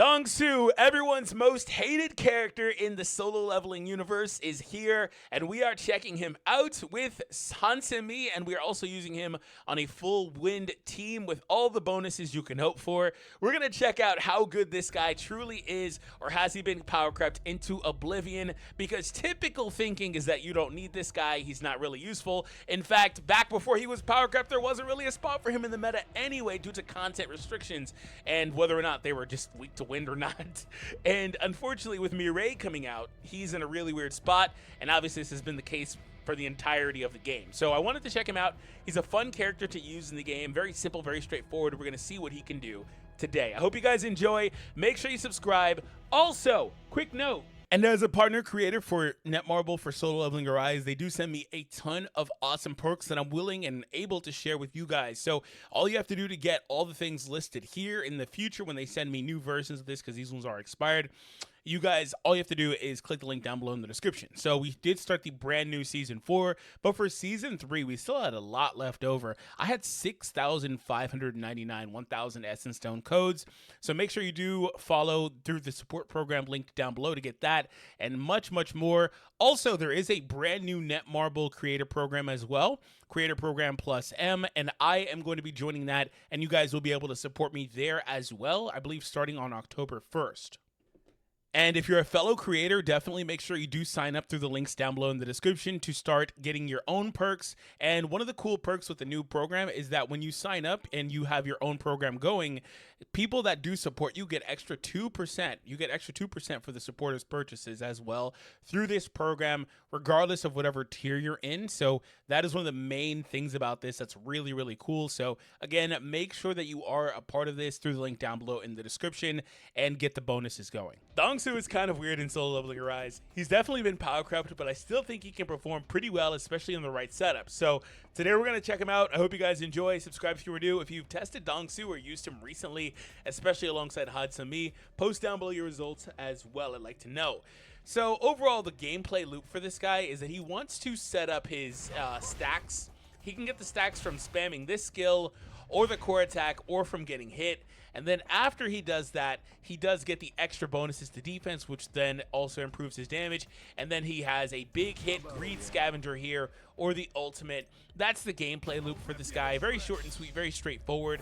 Dongsoo, everyone's most hated character in the solo leveling universe, is here, and we are checking him out with Hansemi, and we are also using him on a full wind team with all the bonuses you can hope for. We're going to check out how good this guy truly is, or has he been power crept into oblivion, because typical thinking is that you don't need this guy, he's not really useful. In fact, back before he was power crept, there wasn't really a spot for him in the meta anyway due to content restrictions, and whether or not they were just weak to wind or not. And unfortunately, with Mireille coming out, he's in a really weird spot, and obviously this has been the case for the entirety of the game. So I wanted to check him out. He's a fun character to use in the game, very simple, very straightforward. We're going to see what he can do today. I hope you guys enjoy. Make sure you subscribe. Also, quick note, and as a partner creator for Netmarble for Solo Leveling Arise, they do send me a ton of awesome perks that I'm willing and able to share with you guys. So all you have to do to get all the things listed here in the future when they send me new versions of this, because these ones are expired, you guys, all you have to do is click the link down below in the description. So we did start the brand new Season 4, but for Season 3, we still had a lot left over. I had 6,599 1,000 Essence Stone codes, so make sure you do follow through the support program linked down below to get that, and much, much more. Also, there is a brand new Netmarble Creator Program as well, Creator Program Plus M, and I am going to be joining that, and you guys will be able to support me there as well, I believe starting on October 1st. And if you're a fellow creator, definitely make sure you do sign up through the links down below in the description to start getting your own perks. And one of the cool perks with the new program is that when you sign up and you have your own program going, people that do support you get extra 2%. You get extra 2% for the supporters' purchases as well through this program, regardless of whatever tier you're in. So that is one of the main things about this that's really, really cool. So again, make sure that you are a part of this through the link down below in the description and get the bonuses going. Dongsoo is kind of weird in Solo Leveling Arise. He's definitely been power crept, but I still think he can perform pretty well, especially in the right setup. So today we're going to check him out. I hope you guys enjoy. Subscribe if you were new. If you've tested Dongsoo or used him recently, especially alongside Hansemi, post down below your results as well. I'd like to know. So overall, the gameplay loop for this guy is that he wants to set up his stacks. He can get the stacks from spamming this skill or the core attack or from getting hit. And then after he does that, he does get the extra bonuses to defense, which then also improves his damage. And then he has a big hit Greed Scavenger here, or the ultimate. That's the gameplay loop for this guy. Very short and sweet, very straightforward.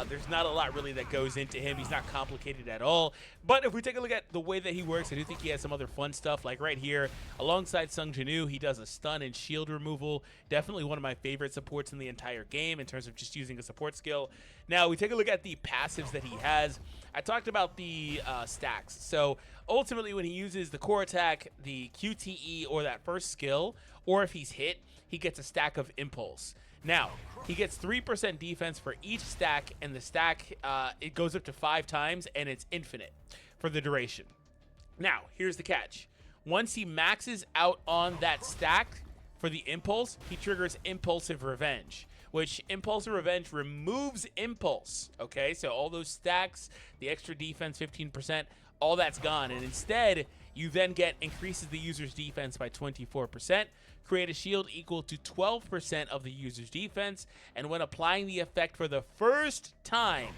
There's not a lot really that goes into him. He's not complicated at all. But if we take a look at the way that he works, I do think he has some other fun stuff. Like right here, alongside Sung Jinu, he does a stun and shield removal. Definitely one of my favorite supports in the entire game in terms of just using a support skill. Now, we take a look at the passives that he has. I talked about the stacks. So ultimately, when he uses the core attack, the QTE, or that first skill, or if he's hit, he gets a stack of impulse. Now, he gets 3% defense for each stack, and the stack, it goes up to 5 times, and it's infinite for the duration. Now, here's the catch. Once he maxes out on that stack for the impulse, he triggers Impulsive Revenge, which Impulsive Revenge removes impulse, okay? So all those stacks, the extra defense, 15%, all that's gone. And instead, you then get increases the user's defense by 24%, create a shield equal to 12% of the user's defense, and when applying the effect for the first time,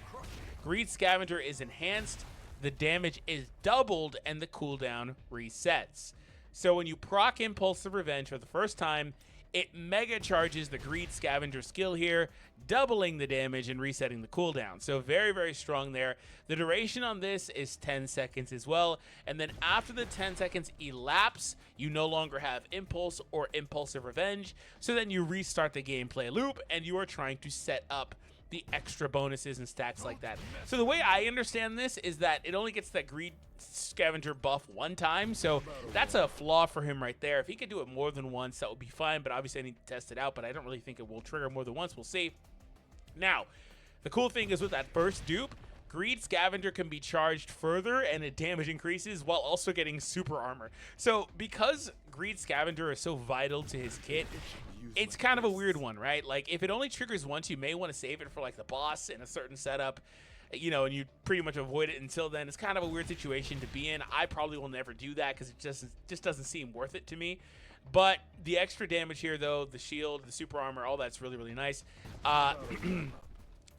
Greed Scavenger is enhanced, the damage is doubled, and the cooldown resets. So when you proc Impulsive Revenge for the first time, it mega charges the Greed Scavenger skill here, doubling the damage and resetting the cooldown. So very, very strong there. The duration on this is 10 seconds as well. And then after the 10 seconds elapse, you no longer have Impulse or Impulsive Revenge. So then you restart the gameplay loop and you are trying to set up the extra bonuses and stacks like that. So the way I understand this is that it only gets that Greed Scavenger buff one time, so that's a flaw for him right there. If he could do it more than once, that would be fine, but obviously I need to test it out, but I don't really think it will trigger more than once. We'll see. Now, the cool thing is with that first dupe, Greed Scavenger can be charged further and the damage increases while also getting super armor. So because Greed Scavenger is so vital to his kit, it's kind of a weird one, right? Like if it only triggers once, you may want to save it for like the boss in a certain setup, you know, and you pretty much avoid it until then. It's kind of a weird situation to be in. I probably will never do that because it just doesn't seem worth it to me. But the extra damage here, though, the shield, the super armor, all that's really, really nice.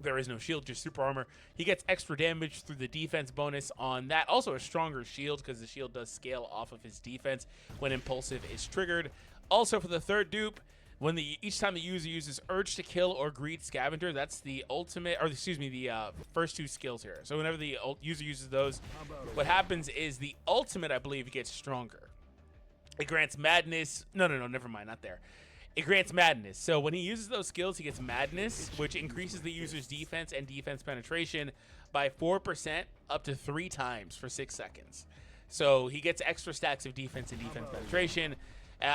There is no shield, just super armor. He gets extra damage through the defense bonus on that. Also a stronger shield because the shield does scale off of his defense when impulsive is triggered. Also for the third dupe, when each time the user uses Urge to Kill or Greed Scavenger, that's the ultimate, or excuse me, the first two skills here. So whenever the user uses those, what happens is the ultimate, I believe, gets stronger. It grants Madness. No, never mind, not there. It grants Madness. So when he uses those skills, he gets Madness, which increases the user's defense and defense penetration by 4% up to 3 times for 6 seconds. So he gets extra stacks of defense and defense penetration.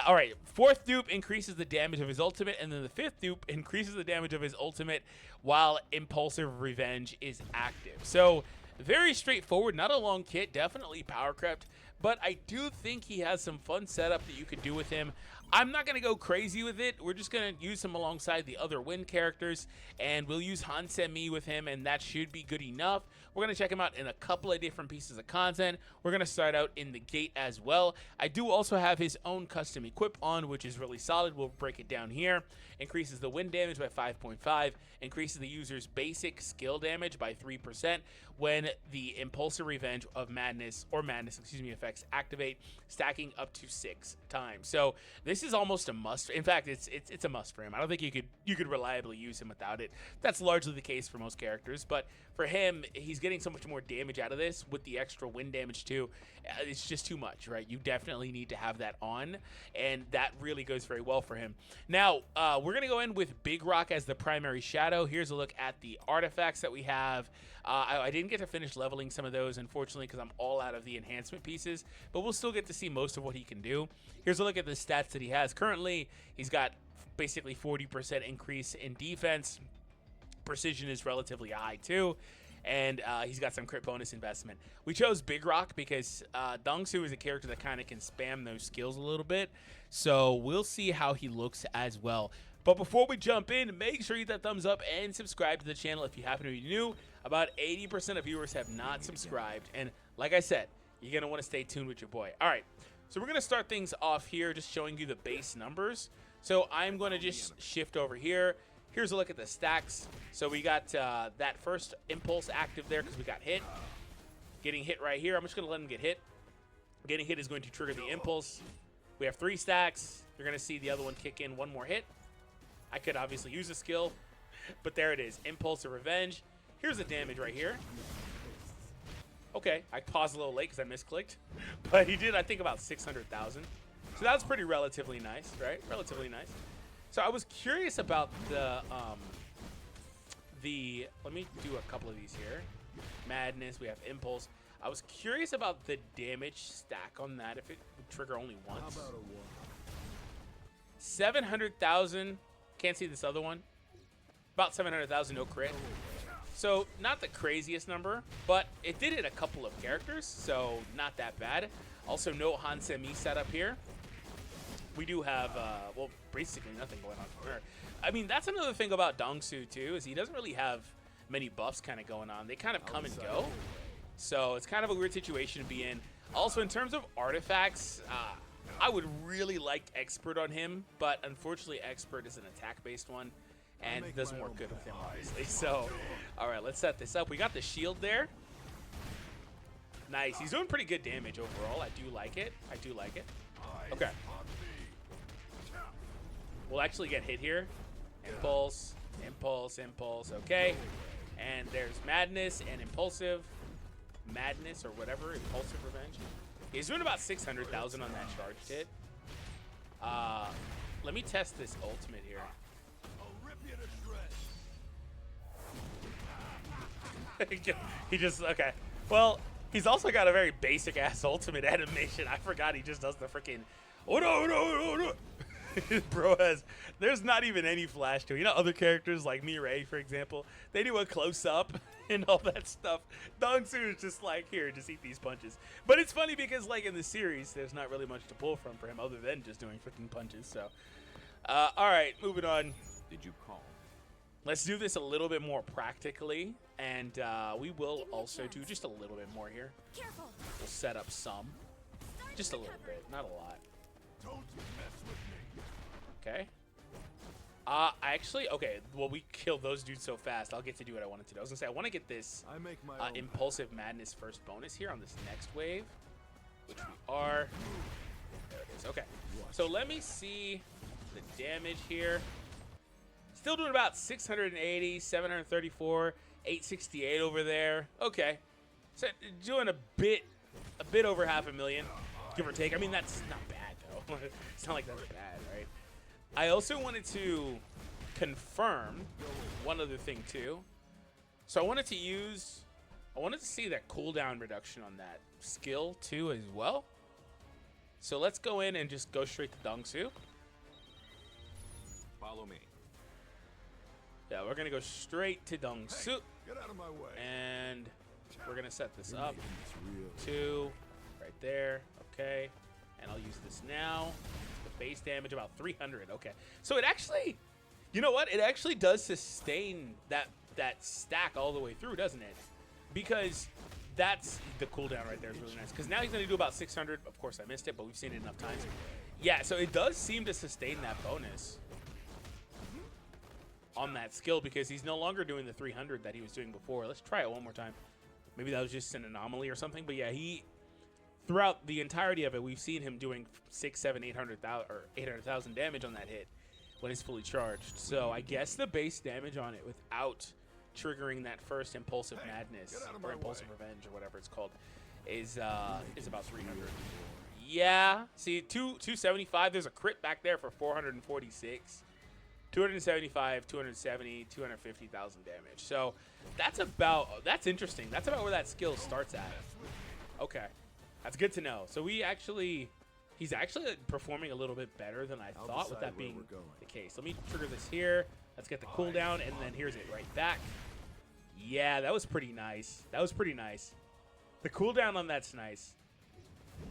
All right, fourth dupe increases the damage of his ultimate, and then the fifth dupe increases the damage of his ultimate while Impulsive Revenge is active. So very straightforward, not a long kit, definitely power crept, but I do think he has some fun setup that you could do with him. I'm not going to go crazy with it. We're just going to use him alongside the other win characters, and we'll use Hansemi with him, and that should be good enough. We're going to check him out in a couple of different pieces of content. We're going to start out in the gate as well. I do also have his own custom equip on, which is really solid. We'll break it down here. Increases the wind damage by 5.5, increases the user's basic skill damage by 3% when the Impulsive Revenge of Madness, or Madness, excuse me, effects activate, stacking up to 6 times. So this is almost a must. In fact, it's a must for him. I don't think you could reliably use him without it. That's largely the case for most characters, but for him, he's getting so much more damage out of this with the extra wind damage too. It's just too much, right? You definitely need to have that on, and that really goes very well for him. Now, we're going to go in with Big Rock as the primary shadow. Here's a look at the artifacts that we have. I didn't get to finish leveling some of those, unfortunately, because I'm all out of the enhancement pieces, but we'll still get to see most of what he can do. Here's a look at the stats that he has. Currently, he's got basically 40% increase in defense. Precision is relatively high, too. And he's got some crit bonus investment. We chose Big Rock because Dongsoo is a character that kind of can spam those skills a little bit. So we'll see how he looks as well. But before we jump in, make sure you hit that thumbs up and subscribe to the channel if you happen to be new. About 80% of viewers have not subscribed. And like I said, you're going to want to stay tuned with your boy. All right, so we're going to start things off here just showing you the base numbers. So I'm going to just shift over here. Here's a look at the stacks. So we got that first impulse active there because we got hit. Getting hit right here. I'm just going to let him get hit. Getting hit is going to trigger the impulse. We have 3 stacks. You're going to see the other one kick in 1 more hit. I could obviously use a skill, but there it is. Impulsive Revenge. Here's the damage right here. Okay, I paused a little late because I misclicked, but he did, I think, about 600,000. So that's pretty relatively nice, right? Relatively nice. So I was curious about let me do a couple of these here. Madness, we have Impulse. I was curious about the damage stack on that, if it would trigger only once. 700,000. Can't see this other one. About 700,000, no crit. So not the craziest number, but it did hit a couple of characters, so not that bad. Also, no Hansemi setup here. We do have, well, basically nothing going on from her. I mean, that's another thing about Dongsoo, too, is he doesn't really have many buffs kind of going on. They kind of come and go. So it's kind of a weird situation to be in. Also, in terms of artifacts, I would really like Expert on him, but unfortunately, Expert is an attack-based one, and it doesn't work good with him, obviously. So, all right, let's set this up. We got the shield there. Nice. He's doing pretty good damage overall. I do like it. I do like it. Okay. We'll actually get hit here. Impulse, impulse, impulse. Okay. And there's Madness and Impulsive. Madness or whatever. Impulsive Revenge. He's doing about 600,000 on that charged hit. Let me test this ultimate here. He just, okay. Well, he's also got a very basic ass ultimate animation. I forgot he just does the freaking, oh no, oh no, oh no. Bro there's not even any flash to it. You know, other characters like Mireille, for example, they do a close up and all that stuff. Dongsoo is just like, here, just eat these punches. But it's funny because, like, in the series, there's not really much to pull from for him other than just doing freaking punches. So, all right, moving on. Did you call? Let's do this a little bit more practically, and we will also do just a little bit more here. Careful. We'll set up some, just a little bit, not a lot. Don't mess with me. Okay. Okay, well, we killed those dudes so fast. I'll get to do what I wanted to do. I was going to say, I want to get this Impulsive Madness first bonus here on this next wave, which we are. There it is. Okay, so let me see the damage here. Still doing about 680, 734, 868 over there. Okay, so doing a bit over 500,000, give or take. I mean, that's not bad, though. It's not like that's bad, right? I also wanted to confirm one other thing too. So I wanted to see that cooldown reduction on that skill too as well. So let's go in and just go straight to Dongsoo. Follow me. Yeah, we're gonna go straight to Dongsoo. Hey, get out of my way. And we're gonna set this up. 2 right there. Okay. And I'll use this now. Base damage about 300. Okay, so it actually, you know what? It actually does sustain that stack all the way through, doesn't it? Because that's the cooldown right there is really nice. Because now he's gonna do about 600. Of course, I missed it, but we've seen it enough times. Yeah, so it does seem to sustain that bonus on that skill because he's no longer doing the 300 that he was doing before. Let's try it one more time. Maybe that was just an anomaly or something. But yeah, throughout the entirety of it, we've seen him doing 600, 700, 800,000 or 800,000 damage on that hit when he's fully charged. So I guess the base damage on it without triggering that first Impulsive Madness or Impulsive Revenge or whatever it's called is about 300. Yeah, see 275. There's a crit back there for 446. 275, 270, 250,000 damage. So that's interesting. That's about where that skill starts at. Okay. That's good to know. So he's actually performing a little bit better than I thought with that being the case. Let me trigger this here. Let's get the cooldown, and then here's it right back. Yeah, that was pretty nice. That was pretty nice. The cooldown on that's nice.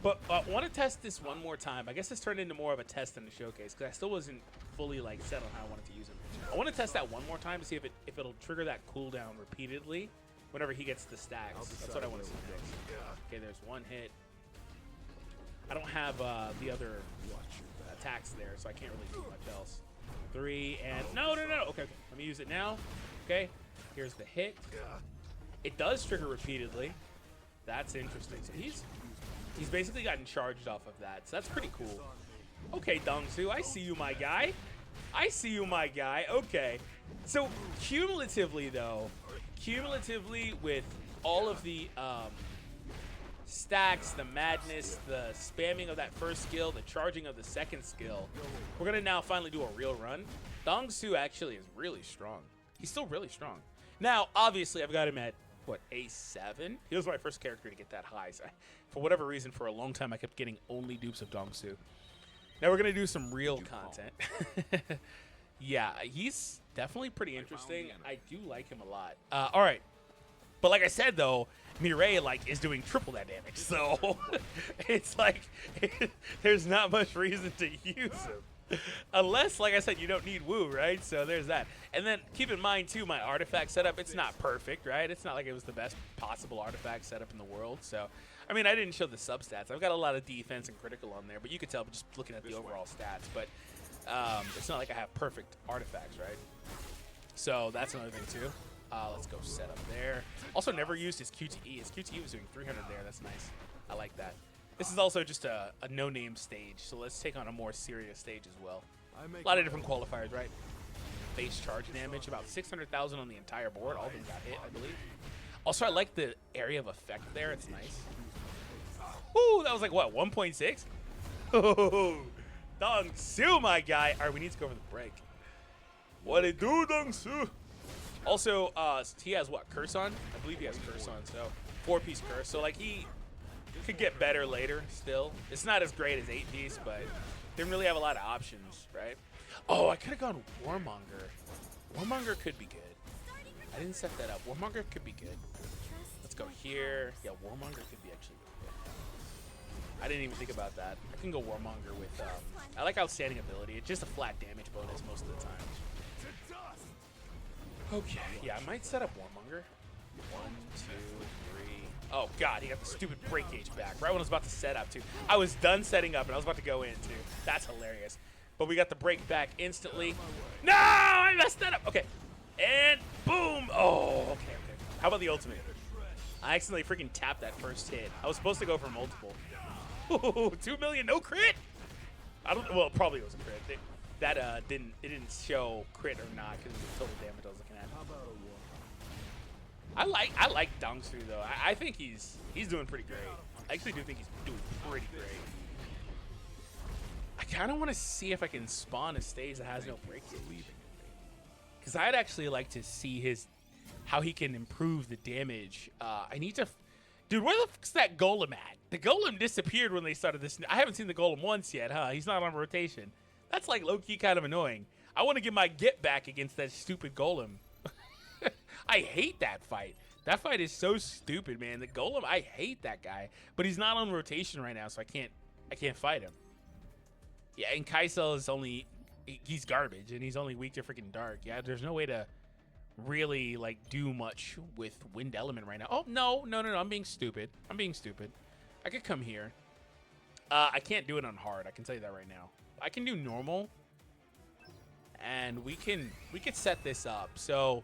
But I want to test this one more time. I guess this turned into more of a test than a showcase because I still wasn't fully like set on how I wanted to use him. I want to test that one more time to see if it'll trigger that cooldown repeatedly whenever he gets the stacks. That's what I want to see next. Okay, there's one hit. I don't have the other attacks there, so I can't really do much else. 3 and no. Okay, let me use it now. Okay, here's the hit. It does trigger repeatedly. That's interesting. So he's basically gotten charged off of that. So that's pretty cool. Okay, Dongsoo, I see you, my guy. I see you, my guy. Okay. So cumulatively, though, with all of the stacks, the madness, the spamming of that first skill, the charging of the second skill, we're going to now finally do a real run. Dongsoo actually is really strong. He's still really strong. Now, obviously, I've got him at, what, A7? He was my first character to get that high. So for whatever reason, for a long time, I kept getting only dupes of Dongsoo. Now we're going to do some real content. Yeah, he's definitely pretty interesting. I do like him a lot. All right. But like I said, though, Mireille, is doing triple that damage. So it's like there's not much reason to use him. Unless, like I said, you don't need Woo, right? So there's that. And then keep in mind, too, my artifact setup, it's not perfect, right? It's not like it was the best possible artifact setup in the world. So, I mean, I didn't show the substats. I've got a lot of defense and critical on there, but you could tell just looking at the overall stats. But it's not like I have perfect artifacts, right? So that's another thing, too. Let's go set up there. Also, never used his QTE. His QTE was doing 300 there. That's nice. I like that. This is also just a no-name stage, so let's take on a more serious stage as well. A lot of different qualifiers, right? Base charge damage, about 600,000 on the entire board. All of them got hit, I believe. Also, I like the area of effect there. It's nice. Ooh, that was like, what, 1.6? Oh, Dongsoo, my guy. All right, we need to go over the break. What it do, Dongsoo? Also, he has, what, Curse on? I believe he has Curse on, so 4-piece Curse. So, like, he could get better later still. It's not as great as 8-piece, but didn't really have a lot of options, right? Oh, I could have gone Warmonger. Warmonger could be good. I didn't set that up. Warmonger could be good. Let's go here. Yeah, Warmonger could be actually good. I didn't even think about that. I can go Warmonger with, I like Outstanding Ability. It's just a flat damage bonus most of the time. Okay, yeah, I might set up Warmonger. 1, 2, 3. Oh, God, he got the stupid break gauge back right when I was about to set up, too. I was done setting up, and I was about to go in, too. That's hilarious. but we got the break back instantly. No, I messed that up. Okay, and boom. Oh, okay. How about the ultimate? I accidentally freaking tapped that first hit. I was supposed to go for multiple. Ooh, 2 million, no crit. I don't. Well, it probably was a crit. That didn't show crit or not because of the total damage I was looking at. I like Dongsoo though. I think he's doing pretty great. I actually do think he's doing pretty great. I kind of want to see if I can spawn a stage that has no break, because I'd actually like to see how he can improve the damage. I need to, dude. Where the fuck's that golem at? The golem disappeared when they started this. I haven't seen the golem once yet, huh? He's not on rotation. That's like low-key kind of annoying. I want to get my get back against that stupid golem. I hate that fight. That fight is so stupid, man. The golem, I hate that guy. But he's not on rotation right now, so I can't fight him. Yeah, and Kaisel is he's garbage, and he's only weak to freaking dark. Yeah, there's no way to really like do much with wind element right now. Oh, no, I'm being stupid. I could come here. I can't do it on hard. I can tell you that right now. I can do normal, and we could set this up. So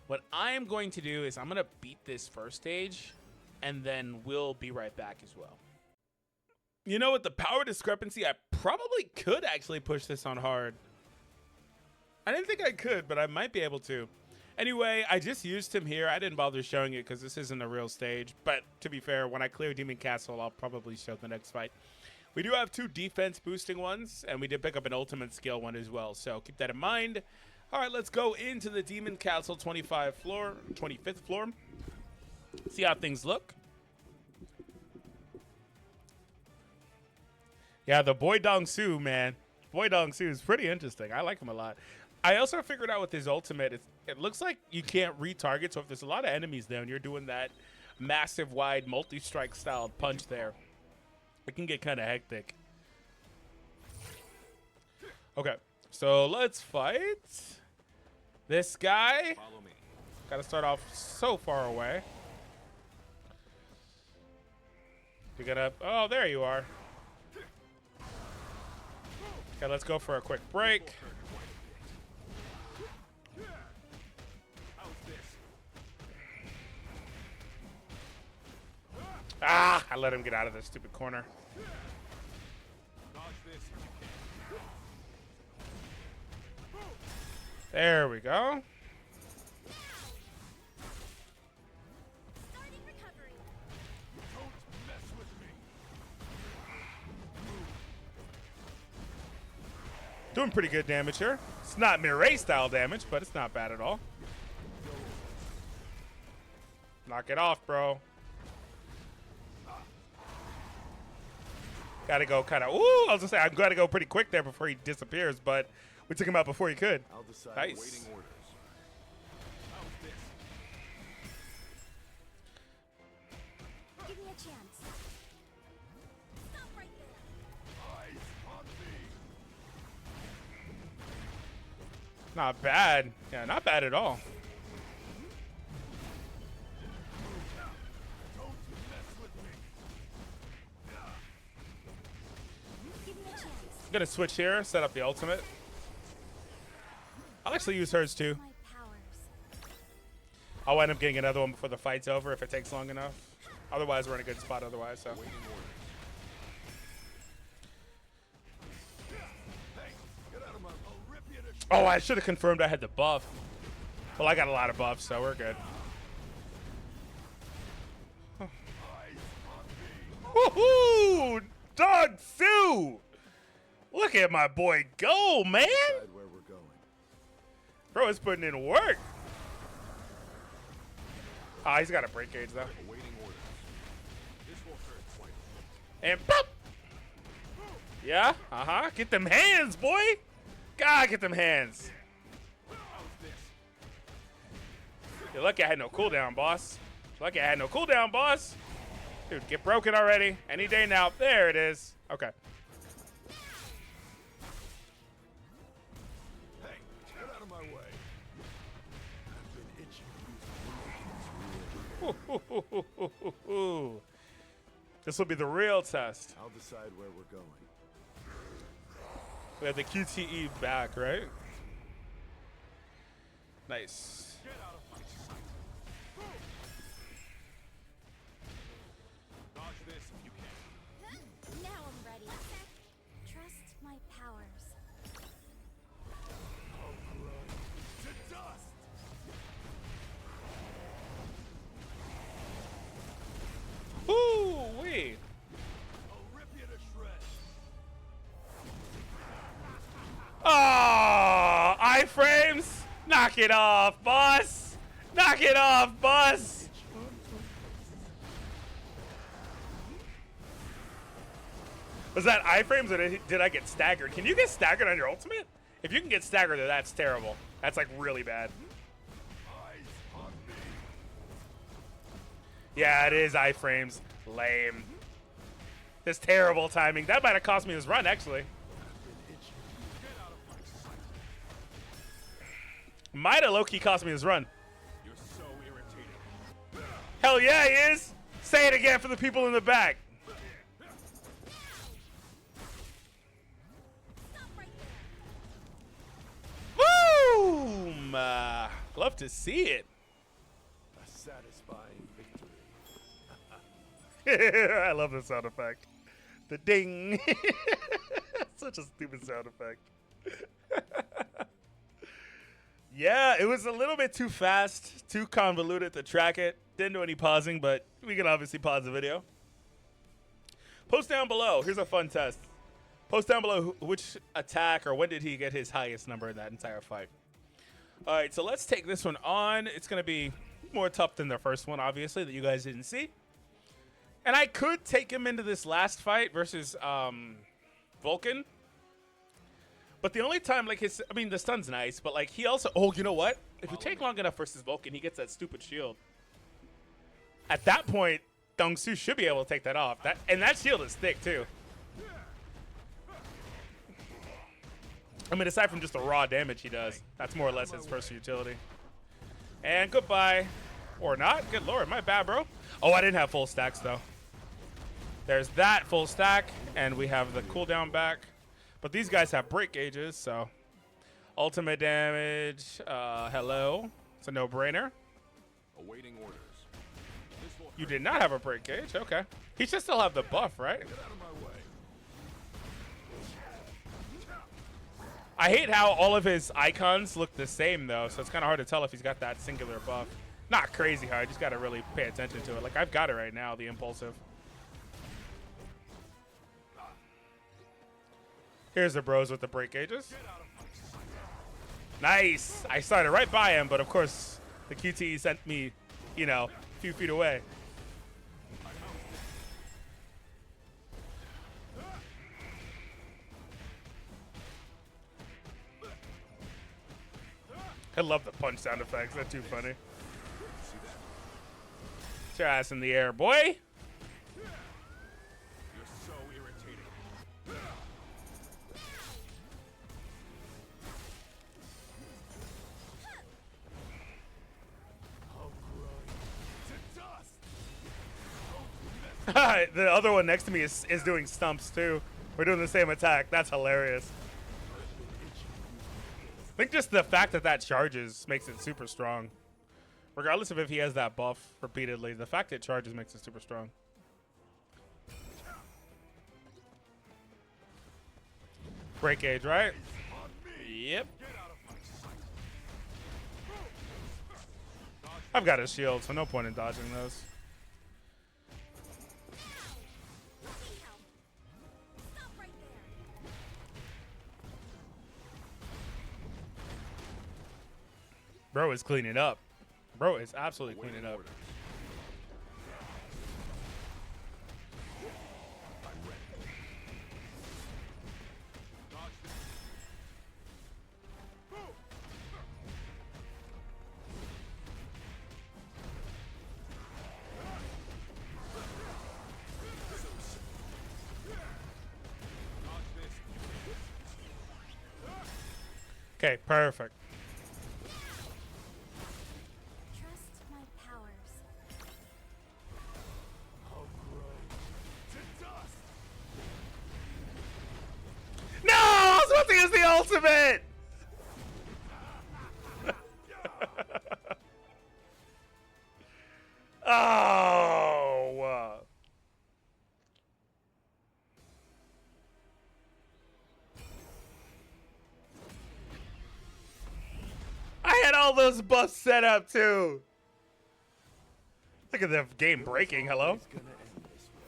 what I am going to do is I'm going to beat this first stage, and then we'll be right back as well. You know, with the power discrepancy, I probably could actually push this on hard. I didn't think I could, but I might be able to. Anyway, I just used him here. I didn't bother showing it because this isn't a real stage. But to be fair, when I clear Demon Castle, I'll probably show the next fight. We do have 2 defense boosting ones, and we did pick up an ultimate skill one as well. So keep that in mind. All right, let's go into the Demon Castle 25th floor. See how things look. Yeah, the boy Dongsoo, man. Boy Dongsoo is pretty interesting. I like him a lot. I also figured out with his ultimate, it looks like you can't retarget. So if there's a lot of enemies there and you're doing that massive wide multi-strike style punch there, it can get kind of hectic. Okay, so let's fight this guy. Follow me. Got to start off so far away. You gotta. Oh, there you are. Okay, let's go for a quick break. Ah, I let him get out of this stupid corner. There we go. Doing pretty good damage here. It's not Mireille style damage, but it's not bad at all. Knock it off, bro. Gotta go kind of. Ooh, I was gonna say, I'm gotta go pretty quick there before he disappears, but we took him out before he could. I'll decide. Nice. Waiting orders. Give me a chance. Stop right there. Eyes on me. Not bad. Yeah, not bad at all. Don't mess with me. Give me a chance. I'm gonna switch here, set up the ultimate. I'll actually use hers too. My powers. I'll end up getting another one before the fight's over if it takes long enough. Otherwise, we're in a good spot otherwise, so. Waiting orders. Hey, get out of my. I'll rip you to Oh, I should have confirmed I had the buff. Well, I got a lot of buffs, so we're good. eyes on me. Woohoo! Dongsoo! Look at my boy go, man! Decide where we're going. Bro is putting in work. Ah, he's got a break gauge, though. Awaiting orders. This won't hurt quite. And pop! Yeah, uh-huh. Get them hands, boy! God, get them hands. How's this? You're lucky I had no cooldown, boss. Lucky I had no cooldown, boss. Dude, get broken already. Any day now. There it is. Okay. Hey, get out of my way. I've been itching. This will be the real test. I'll decide where we're going. We have the QTE back, right? Nice. Get out of my sight. Dodge this if you can. Now I'm ready. Trust my powers. To dust. Ooh-wee. I'll rip you to shreds. Oh, iframes. Knock it off, boss. Knock it off, boss. Was that iframes or did I get staggered? Can you get staggered on your ultimate? If you can get staggered, then that's terrible. That's like really bad. Eyes on me. Yeah, it is iframes. Lame. This terrible timing. That might have cost me his run, actually. Get out of my sight. Might have low-key cost me his run. You're so irritating. Hell yeah, he is. Say it again for the people in the back. Stop right there. Boom! Love to see it. A satisfying victory. I love the sound effect. The ding. Such a stupid sound effect. Yeah, it was a little bit too fast, too convoluted to track it. Didn't do any pausing, but we can obviously pause the video. Post down below. Here's a fun test. Post down below which attack or when did he get his highest number in that entire fight. All right, so let's take this one on. It's going to be more tough than the first one, obviously, that you guys didn't see. And I could take him into this last fight versus Vulcan. But the only time, like, I mean, the stun's nice, but, like, he also, oh, you know what? If you take long enough versus Vulcan, he gets that stupid shield. At that point, Dongsoo should be able to take that off. And that shield is thick, too. I mean, aside from just the raw damage he does, that's more or less his first utility. And goodbye. Or not. Good lord, my bad, bro. Oh, I didn't have full stacks, though. There's that full stack, and we have the cooldown back. But these guys have break gauges, so ultimate damage. Hello. It's a no-brainer. Awaiting orders. This will You hurt. did not have a break gauge. Okay. He should still have the buff, right? Get out of my way. I hate how all of his icons look the same, though, so it's kind of hard to tell if he's got that singular buff. Not crazy hard. Just got to really pay attention to it. Like, I've got it right now, the impulsive. Here's the bros with the break gauges. Nice. I started right by him, but of course, the QT sent me, you know, a few feet away. I love the punch sound effects. They're too funny. Get your ass in the air, boy. You're so irritating. I'll grind to dust. The other one next to me is doing stumps too. We're doing the same attack. That's hilarious. I think just the fact that that charges makes it super strong. Regardless of if he has that buff repeatedly, the fact it charges makes it super strong. Break gauge, right? Yep. I've got a shield, so no point in dodging those. Stop right there. Bro is cleaning up. Bro is absolutely cleaning up. Orders. I'm ready. Dodge this. Dodge this. Okay, perfect. Trust my powers. I'll grind to dust. No! I was about to ultimate! Oh! I had all those buffs set up too. Look at the game breaking. Hello? It's gonna end this way.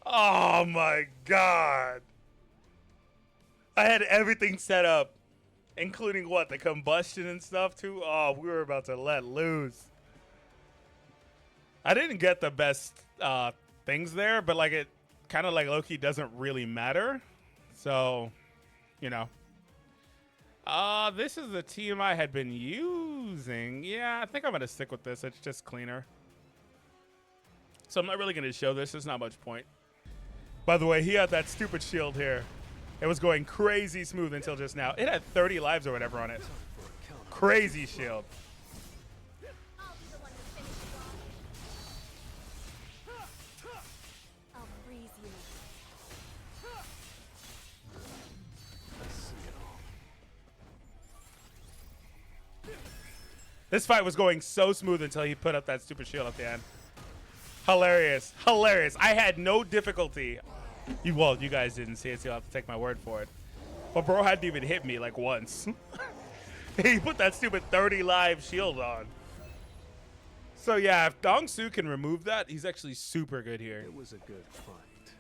Oh my god. I had everything set up, including what? The combustion and stuff too? Oh, we were about to let loose. I didn't get the best things there, but like it kind of like Loki doesn't really matter. So, you know. This is the team I had been using. Yeah, I think I'm going to stick with this. It's just cleaner. So I'm not really going to show this. There's not much point. By the way, he had that stupid shield here. It was going crazy smooth until just now. It had 30 lives or whatever on it. Crazy shield. I'll be the one to finish you off. I'll freeze you. This fight was going so smooth until he put up that stupid shield at the end. Hilarious. Hilarious. I had no difficulty. Well, you guys didn't see it, so you'll have to take my word for it. But bro hadn't even hit me like once. He put that stupid 30 live shield on. So yeah, if Dongsoo can remove that, he's actually super good here. It was a good fight.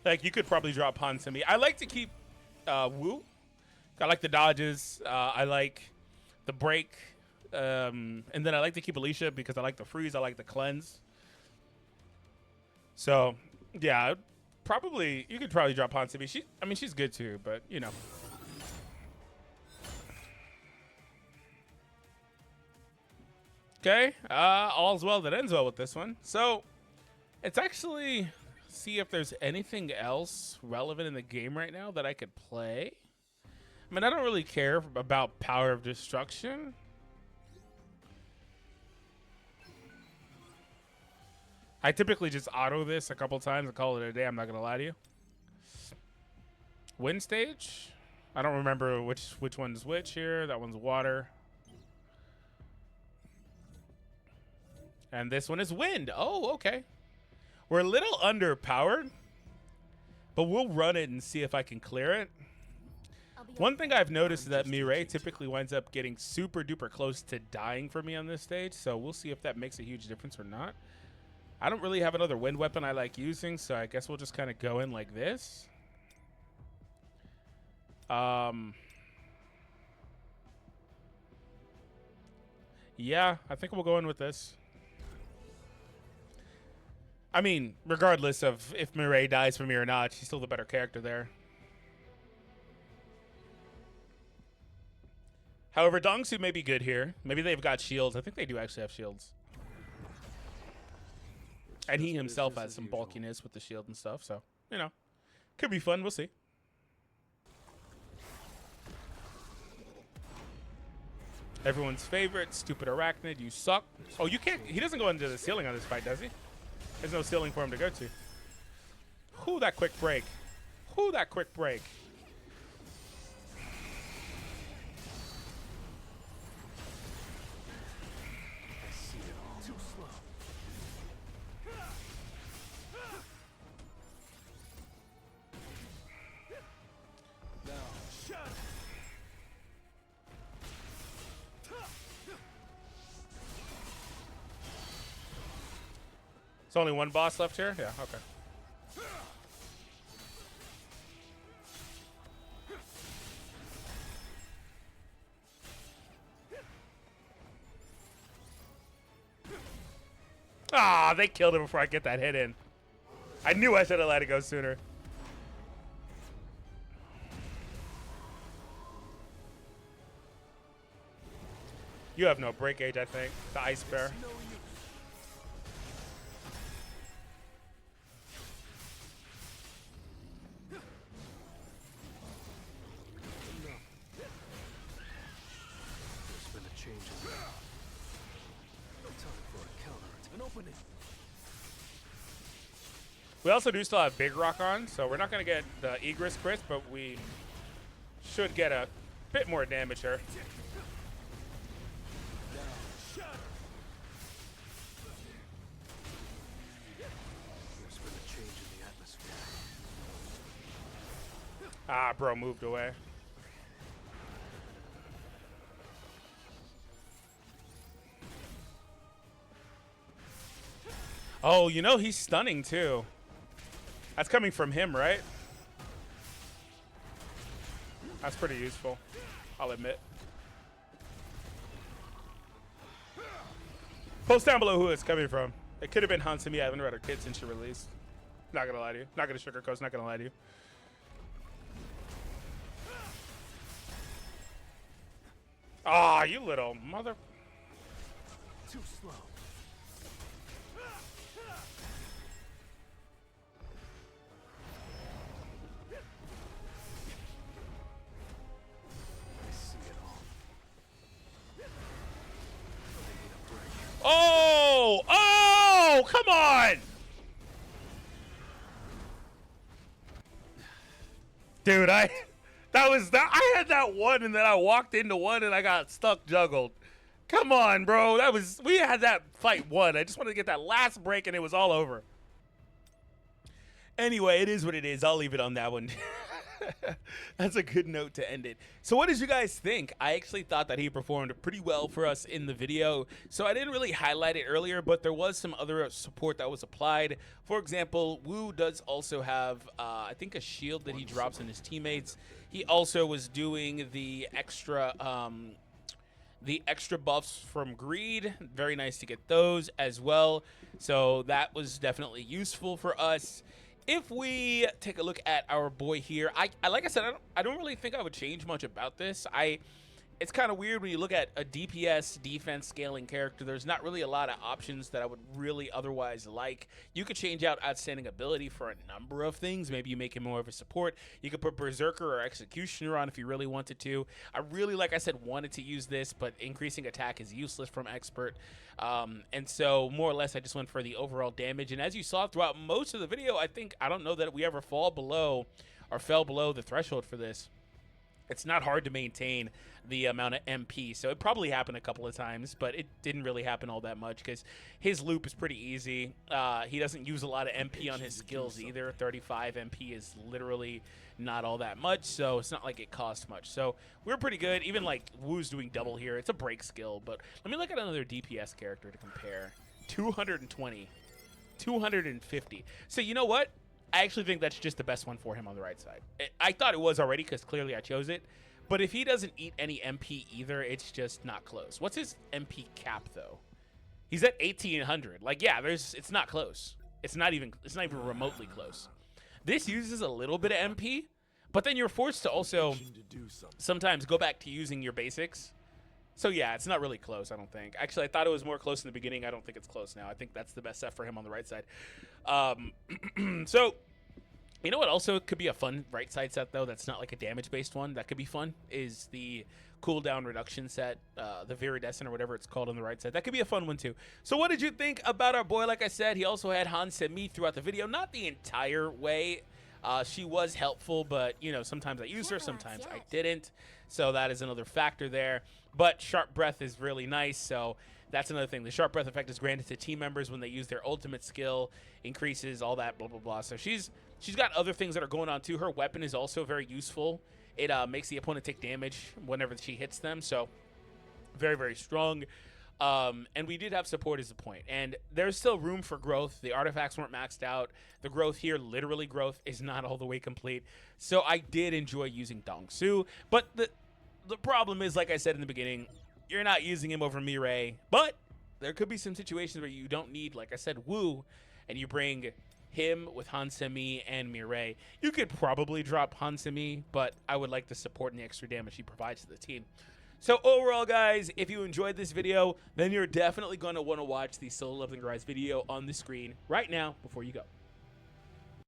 Like, you could probably drop Han to me. I like to keep Wu. I like the dodges. I like the break. And then I like to keep Alicia because I like the freeze. I like the cleanse. So, yeah, probably you could probably drop Han to me. I mean, she's good too, but you know. Okay, all's well that ends well with this one. So, it's actually see if there's anything else relevant in the game right now that I could play. I mean, I don't really care about Power of Destruction. I typically just auto this a couple times and call it a day. I'm not going to lie to you. Wind stage. I don't remember which one's which here. That one's water. And this one is wind. Oh, okay. We're a little underpowered, but we'll run it and see if I can clear it. One thing I've noticed is that Mireille typically winds up getting super duper close to dying for me on this stage, so we'll see if that makes a huge difference or not. I don't really have another wind weapon I like using, so I guess we'll just kind of go in like this. Yeah, I think we'll go in with this. I mean, regardless of if Mireille dies for me or not, she's still the better character there. However, Dongsoo may be good here. Maybe they've got shields. I think they do actually have shields. And he himself has some bulkiness with the shield and stuff, so, you know, could be fun. We'll see. Everyone's favorite, stupid arachnid, you suck. Oh, you can't, he doesn't go into the ceiling on this fight, does he? There's no ceiling for him to go to. Whoo, that quick break. Whoo, that quick break. Too slow. Now, shut. There's only one boss left here? Yeah, okay. Ah, they killed him before I get that hit in. I knew I should have let it go sooner. You have no break gauge, I think. The ice bear. No use. There's been a change in the time for a counter. An opening. We also do still have Big Rock on, so we're not going to get the Egress crit, but we should get a bit more damage here. Here's for the change in the atmosphere. Ah, bro moved away. Oh, you know, he's stunning too. That's coming from him, right? That's pretty useful, I'll admit. Post down below who it's coming from. It could have been Hansumi. I haven't read her kid since she released. Not gonna lie to you. Not gonna sugarcoat. Not gonna lie to you. Ah, you little mother. Too slow. I see it all. I need a break. Oh! Oh! Come on! Dude, I had that one and then I walked into one and I got stuck juggled. Come on, bro. We had that fight won. I just wanted to get that last break and it was all over. Anyway, it is what it is. I'll leave it on that one. That's a good note to end it. So what did you guys think? I actually thought that he performed pretty well for us in the video. So I didn't really highlight it earlier, but there was some other support that was applied. For example, Wu does also have, I think, a shield that he drops on his teammates. He also was doing the extra buffs from Greed. Very nice to get those as well. So that was definitely useful for us. If we take a look at our boy here, I like I said, I don't really think I would change much about this. It's kind of weird when you look at a DPS defense scaling character. There's not really a lot of options that I would really otherwise like. You could change out outstanding ability for a number of things. Maybe you make him more of a support. You could put Berserker or Executioner on if you really wanted to. I really, like I said, wanted to use this, but increasing attack is useless from Expert. And so more or less I just went for the overall damage. And as you saw throughout most of the video, I don't know that we ever fell below the threshold for this. It's not hard to maintain the amount of MP, so it probably happened a couple of times, but it didn't really happen all that much because his loop is pretty easy. He doesn't use a lot of MP on his skills either. 35 MP is literally not all that much, so it's not like it costs much. So we're pretty good. Even like Wu's doing double here. It's a break skill, but let me look at another DPS character to compare. 220, 250. So you know what? I actually think that's just the best one for him on the right side. I thought it was already because clearly I chose it. But if he doesn't eat any MP either, it's just not close. What's his MP cap, though? He's at 1,800. Like, yeah, it's not close. It's not even remotely close. This uses a little bit of MP, but then you're forced to also sometimes go back to using your basics. So, yeah, it's not really close, I don't think. Actually, I thought it was more close in the beginning. I don't think it's close now. I think that's the best set for him on the right side. So, you know what also could be a fun right side set, though, that's not like a damage-based one? That could be fun, is the cooldown reduction set, the Viridescent or whatever it's called on the right side. That could be a fun one, too. So what did you think about our boy? Like I said, he also had Hansumi throughout the video. Not the entire way. She was helpful, but, you know, sometimes I used her, sometimes I didn't. So that is another factor there. But Sharp Breath is really nice, so that's another thing. The Sharp Breath effect is granted to team members when they use their ultimate skill, increases, all that, blah, blah, blah. So she's got other things that are going on, too. Her weapon is also very useful. It makes the opponent take damage whenever she hits them, so very, very strong. And we did have support as a point. And there's still room for growth. The artifacts weren't maxed out. The growth here, literally growth, is not all the way complete. So I did enjoy using Dongsoo. But the problem is, like I said in the beginning, you're not using him over Mireille. But there could be some situations where you don't need, like I said, Wu, and you bring him with Hansumi and Mireille. You could probably drop Hansumi, but I would like the support and the extra damage he provides to the team. So overall, guys, if you enjoyed this video, then you're definitely going to want to watch the Solo Leveling Rise video on the screen right now before you go.